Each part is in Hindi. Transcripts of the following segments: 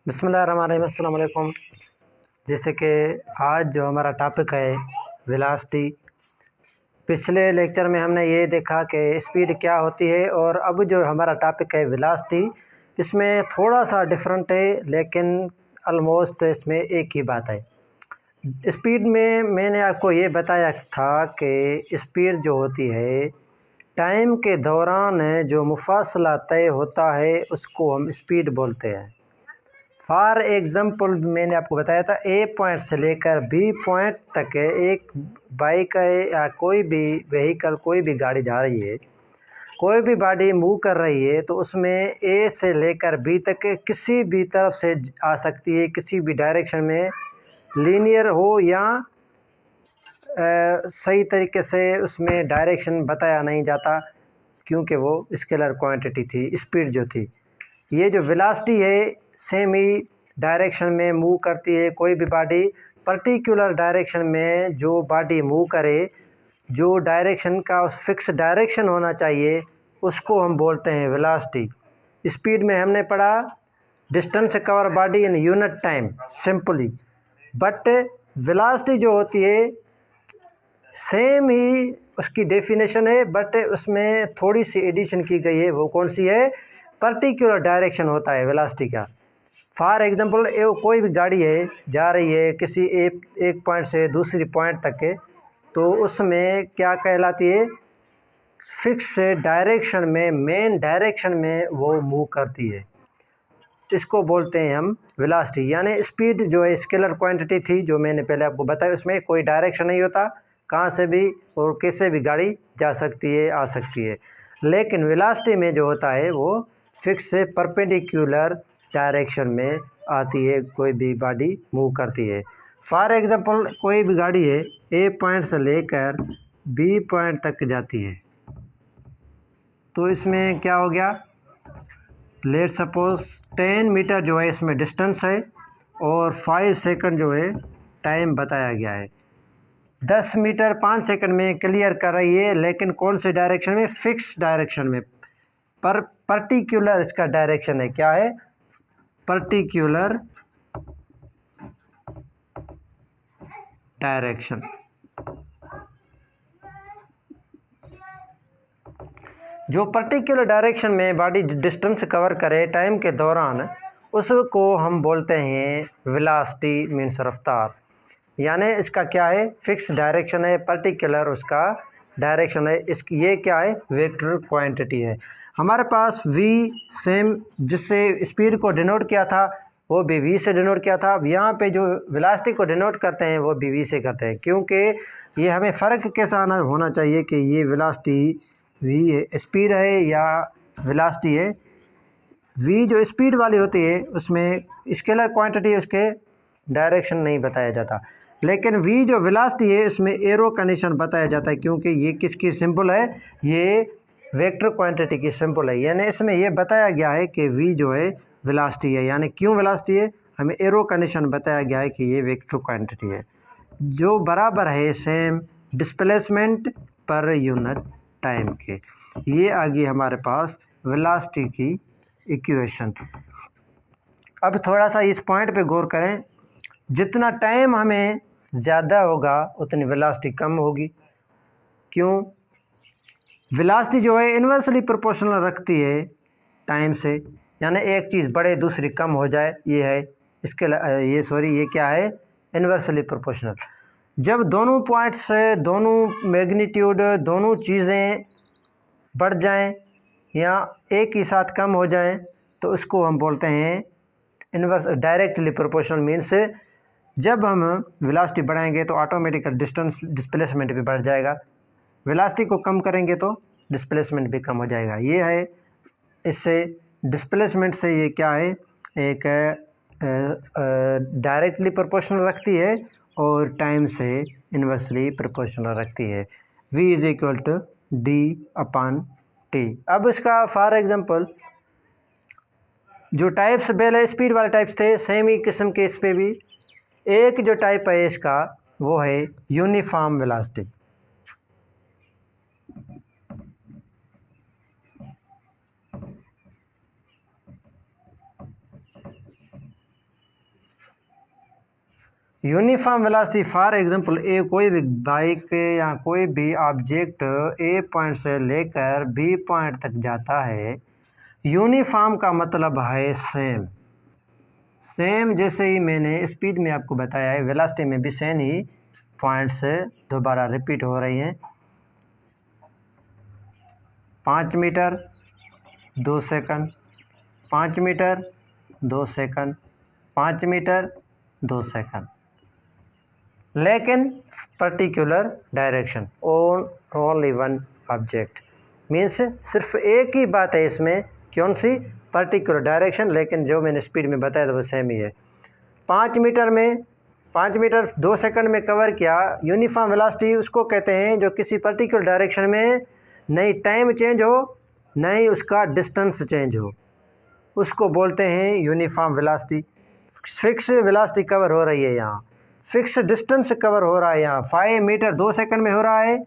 बिस्मिल्लाहिर्रहमानिर्रहीम, अस्सलाम वालेकुम। जैसे कि आज जो हमारा टॉपिक है वेलोसिटी। पिछले लेक्चर में हमने ये देखा कि स्पीड क्या होती है और अब जो हमारा टॉपिक है वेलोसिटी, इसमें थोड़ा सा डिफरेंट है लेकिन ऑलमोस्ट इसमें एक ही बात है। स्पीड में मैंने आपको ये बताया था कि स्पीड जो होती है टाइम के दौरान जो मुफासला तय होता है उसको हम स्पीड बोलते हैं। फॉर एग्ज़ाम्पल मैंने आपको बताया था ए पॉइंट से लेकर बी पॉइंट तक एक बाइक है या कोई भी व्हीकल, कोई भी गाड़ी जा रही है, कोई भी बॉडी मूव कर रही है तो उसमें ए से लेकर बी तक किसी भी तरफ से आ सकती है, किसी भी डायरेक्शन में, लीनियर हो या सही तरीके से उसमें डायरेक्शन बताया नहीं जाता क्योंकि वो स्केलर क्वांटिटी थी, स्पीड जो थी। ये जो वेलोसिटी है सेम ही डायरेक्शन में मूव करती है। कोई भी बॉडी पर्टिकुलर डायरेक्शन में जो बॉडी मूव करे, जो डायरेक्शन का फिक्स डायरेक्शन होना चाहिए उसको हम बोलते हैं वेलोसिटी। स्पीड में हमने पढ़ा distance cover body in unit time simply, but velocity जो होती है सेम ही उसकी डेफिनेशन है बट उसमें थोड़ी सी एडिशन की गई है। वो कौन सी है? पर्टिकुलर डायरेक्शन होता है वेलोसिटी का। फॉर एग्जांपल कोई भी गाड़ी है जा रही है किसी एक पॉइंट से दूसरी पॉइंट तक के, तो उसमें क्या कहलाती है? फिक्स डायरेक्शन में, मेन डायरेक्शन में वो मूव करती है, इसको बोलते हैं हम वेलोसिटी। यानी स्पीड जो है स्केलर क्वांटिटी थी जो मैंने पहले आपको बताया, उसमें कोई डायरेक्शन नहीं होता, कहाँ से भी और कैसे भी गाड़ी जा सकती है, आ सकती है। लेकिन वेलोसिटी में जो होता है वो फिक्स से परपेंडिकुलर डायरेक्शन में आती है, कोई भी बॉडी मूव करती है। फॉर एग्जांपल कोई भी गाड़ी है ए पॉइंट से लेकर बी पॉइंट तक जाती है, तो इसमें क्या हो गया? लेट सपोज 10 मीटर जो है इसमें डिस्टेंस है और 5 सेकंड जो है टाइम बताया गया है। 10 मीटर 5 सेकंड में क्लियर कर रही है, लेकिन कौन से डायरेक्शन में? फिक्स डायरेक्शन में। पर्टिकुलर इसका डायरेक्शन है, क्या है? Particular direction. जो पर्टिकुलर डायरेक्शन में बॉडी डिस्टेंस कवर करे टाइम के दौरान, उसको हम बोलते हैं वेलोसिटी, मीन्स रफ्तार। यानी इसका क्या है? फिक्स डायरेक्शन है, पर्टिकुलर उसका डायरेक्शन है। इसकी ये क्या है? वेक्टर क्वांटिटी है। हमारे पास v सेम जिससे स्पीड को डिनोट किया था वो भी v से डिनोट किया था। अब यहाँ पे जो वेलोसिटी को डिनोट करते हैं वो भी v से करते हैं, क्योंकि ये हमें फ़र्क कैसा होना चाहिए कि ये वेलोसिटी v है, स्पीड है या वेलोसिटी है। v जो स्पीड वाली होती है उसमें स्केलर क्वांटिटी, उसके डायरेक्शन नहीं बताया जाता, लेकिन v जो वेलोसिटी है इसमें एरो का निशान बताया जाता है, क्योंकि ये किसकी सिंबल है? ये वेक्टर क्वांटिटी की सिंबल है। यानी इसमें ये बताया गया है कि v जो है वेलोसिटी है। यानी क्यों वेलोसिटी है? हमें एरो का निशान बताया गया है कि ये वेक्टर क्वांटिटी है, जो बराबर है same displacement per unit time के। ये आ गई हमारे पास वेलोसिटी की इक्वेशन। अब थोड़ा सा इस पॉइंट पे गौर करें, जितना टाइम हमें ज़्यादा होगा उतनी वेलोसिटी कम होगी। क्यों? वेलोसिटी जो है इन्वर्सली प्रोपोर्शनल रखती है टाइम से, यानी एक चीज़ बढ़े दूसरी कम हो जाए, ये है इसके ये क्या है? Inversely proportional. जब दोनों पॉइंट से, दोनों मैग्नीट्यूड, दोनों चीज़ें बढ़ जाएं या एक ही साथ कम हो जाएं तो उसको हम बोलते हैं इन्वर्स डायरेक्टली प्रोपोर्शनल। मीन्स जब हम वेलोसिटी बढ़ाएंगे तो ऑटोमेटिकल डिस्प्लेसमेंट भी बढ़ जाएगा, वेलोसिटी को कम करेंगे तो डिस्प्लेसमेंट भी कम हो जाएगा। ये है, इससे डिस्प्लेसमेंट से ये क्या है? एक डायरेक्टली प्रोपोर्शनल रखती है और टाइम से इन्वर्सली प्रोपोर्शनल रखती है। v is equal to D upon T. अब इसका फॉर एग्जांपल जो टाइप्स पहले स्पीड वाले टाइप्स थे, सेम ही किस्म के इस पे भी एक जो टाइप है इसका वो है uniform velocity. Uniform velocity for example कोई भी बाइक या कोई भी ऑब्जेक्ट ए पॉइंट से लेकर बी पॉइंट तक जाता है। यूनिफॉर्म का मतलब है सेम। सेम जैसे ही मैंने स्पीड में आपको बताया है, वेलोसिटी में भी सेम ही पॉइंट्स दोबारा रिपीट हो रही हैं। 5 metre 2 second, 5 metre 2 second, 5 metre 2 second, लेकिन particular direction only one object means सिर्फ एक ही बात है इसमें, कौन सी? पर्टिकुलर डायरेक्शन, लेकिन जो मैंने स्पीड में बताया था वो सेम ही है। 5 मीटर 2 सेकंड में कवर किया। यूनिफॉर्म वेलोसिटी उसको कहते हैं जो किसी पर्टिकुलर डायरेक्शन में नहीं टाइम चेंज हो, नहीं उसका डिस्टेंस चेंज हो, उसको बोलते हैं uniform velocity. Fix velocity cover हो रही है यहाँ, फिक्स डिस्टेंस कवर हो रहा है यहाँ। 5 मीटर 2 सेकंड में हो रहा है,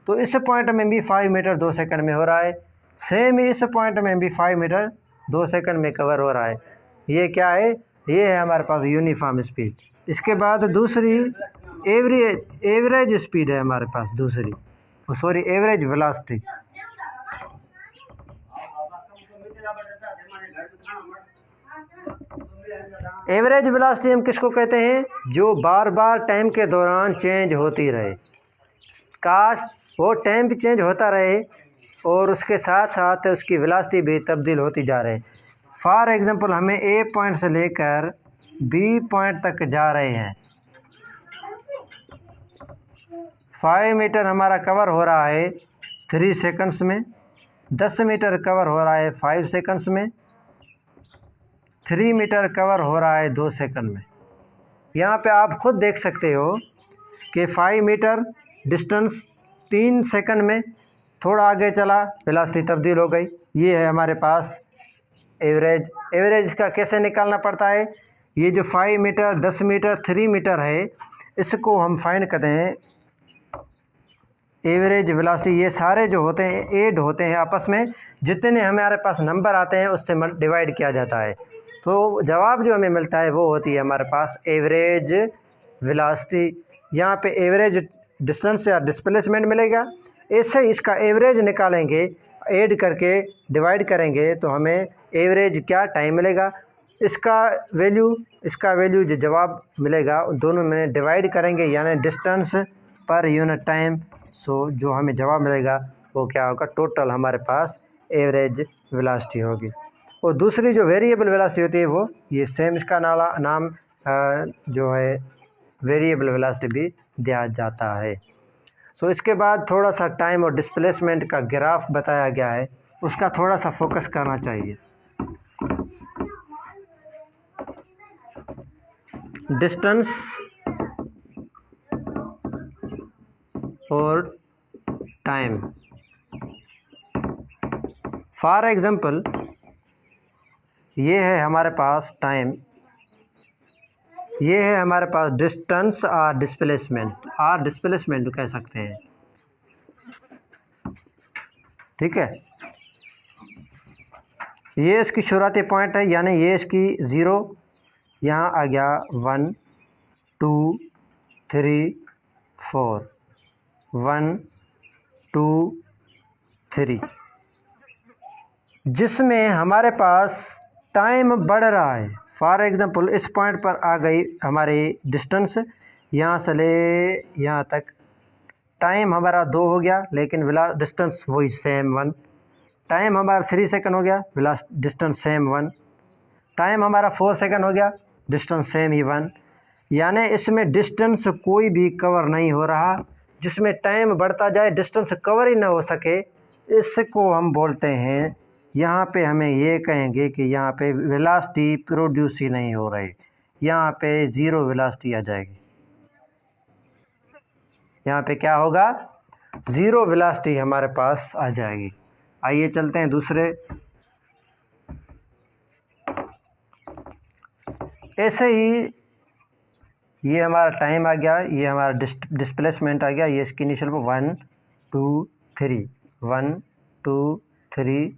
तो इस पॉइंट में भी 5 मीटर 2 सेकंड में हो रहा है। सेम ही इस पॉइंट में भी 5 मीटर 2 सेकंड में कवर हो रहा है। ये क्या है? ये है हमारे पास यूनिफॉर्म स्पीड। इसके बाद दूसरी एवरेज स्पीड है हमारे पास, दूसरी sorry average velocity. Average velocity हम किसको कहते हैं? जो बार बार टाइम के दौरान चेंज होती रहे। काश वो टाइम भी चेंज होता रहे और उसके साथ साथ उसकी वेलोसिटी भी तब्दील होती जा रही। फॉर एग्जांपल हमें ए पॉइंट से लेकर बी पॉइंट तक जा रहे हैं। 5 मीटर हमारा कवर हो रहा है 3 सेकंड्स में, 10 मीटर कवर हो रहा है 5 सेकंड्स में, 3 मीटर कवर हो रहा है 2 सेकंड में। यहाँ पे आप खुद देख सकते हो कि 5 मीटर डिस्टेंस 3 सेकंड में, थोड़ा आगे चला वेलोसिटी तब्दील हो गई। ये है हमारे पास एवरेज का कैसे निकालना पड़ता है? ये जो 5 मीटर 10 मीटर 3 मीटर है, इसको हम फाइंड करते हैं एवरेज वेलोसिटी। ये सारे जो होते हैं ऐड होते हैं आपस में, जितने हमारे पास नंबर आते हैं उससे डिवाइड किया जाता है, तो जवाब जो हमें मिलता है वो होती है हमारे पास एवरेज वेलोसिटी। यहाँ पे एवरेज डिस्टेंस या डिस्प्लेसमेंट मिलेगा। ऐसे ही इसका एवरेज निकालेंगे, ऐड करके डिवाइड करेंगे तो हमें एवरेज क्या टाइम मिलेगा, इसका वैल्यू जो जवाब मिलेगा दोनों में डिवाइड करेंगे, यानी डिस्टेंस पर यूनिट टाइम। सो जो हमें जवाब मिलेगा वो क्या होगा? टोटल हमारे पास एवरेज वेलोसिटी होगी। और दूसरी जो वेरिएबल वेलोसिटी होती है वो ये सेम, इसका नाम जो है वेरिएबल वेलोसिटी भी दिया जाता है। सो इसके बाद थोड़ा सा टाइम और डिस्प्लेसमेंट का ग्राफ बताया गया है, उसका थोड़ा सा फोकस करना चाहिए। डिस्टेंस और टाइम। फॉर एग्जांपल ये है हमारे पास टाइम, ये है हमारे पास डिस्टेंस और डिस्प्लेसमेंट कह सकते हैं, ठीक है। ये इसकी शुरुआती पॉइंट है, यानी ये इसकी 0, यहाँ आ गया 1 2 3 4, 1 2 3, जिसमें हमारे पास टाइम बढ़ रहा है। फॉर एग्जांपल इस पॉइंट पर आ गई हमारी डिस्टेंस, यहाँ से ले यहाँ तक टाइम हमारा 2 हो गया, लेकिन डिस्टेंस वही सेम 1। टाइम हमारा 3 सेकंड हो गया, डिस्टेंस सेम 1। टाइम हमारा 4 सेकंड हो गया, डिस्टेंस सेम ही 1। यानी इसमें डिस्टेंस कोई भी कवर नहीं हो रहा। जिसमें टाइम बढ़ता जाए डिस्टेंस कवर ही ना हो सके, इसको हम बोलते हैं, यहाँ पे हमें ये कहेंगे कि यहाँ पे वेलोसिटी प्रोड्यूस ही नहीं हो रही, यहाँ पे 0 वेलोसिटी आ जाएगी। यहाँ पे क्या होगा? 0 वेलोसिटी हमारे पास आ जाएगी। आइए चलते हैं दूसरे। ऐसे ही ये हमारा टाइम आ गया, ये हमारा डिस्प्लेसमेंट आ गया, ये इसकी इनिशियल पर 1 2 3, 1 2 3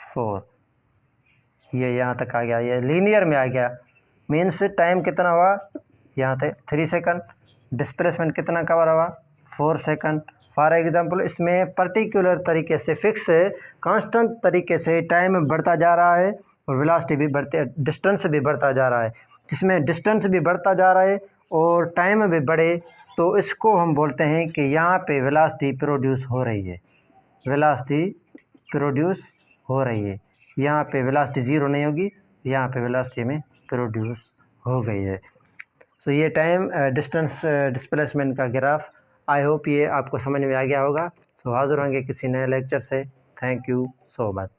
4, ये यहाँ तक आ गया, ये लीनियर में आ गया। मीन्स टाइम कितना हुआ? यहाँ थे 3 सेकंड, डिस्प्लेसमेंट कितना कवर हुआ 4 सेकंड। फॉर एग्जांपल इसमें पर्टिकुलर तरीके से फिक्स कांस्टेंट तरीके से टाइम बढ़ता जा रहा है और वेलोसिटी भी डिस्टेंस भी बढ़ता जा रहा है। जिसमें डिस्टेंस भी बढ़ता जा रहा है और टाइम भी बढ़े तो इसको हम बोलते हैं कि यहाँ पे वेलोसिटी प्रोड्यूस हो रही है, वेलोसिटी प्रोड्यूस हो रही है। यहाँ पे वेलोसिटी ज़ीरो नहीं होगी, यहाँ पे वेलोसिटी में प्रोड्यूस हो गई है। सो ये टाइम डिस्टेंस डिस्प्लेसमेंट का ग्राफ, आई होप ये आपको समझ में आ गया होगा। सो हाजिर होंगे किसी नए लेक्चर से। Thank you so much.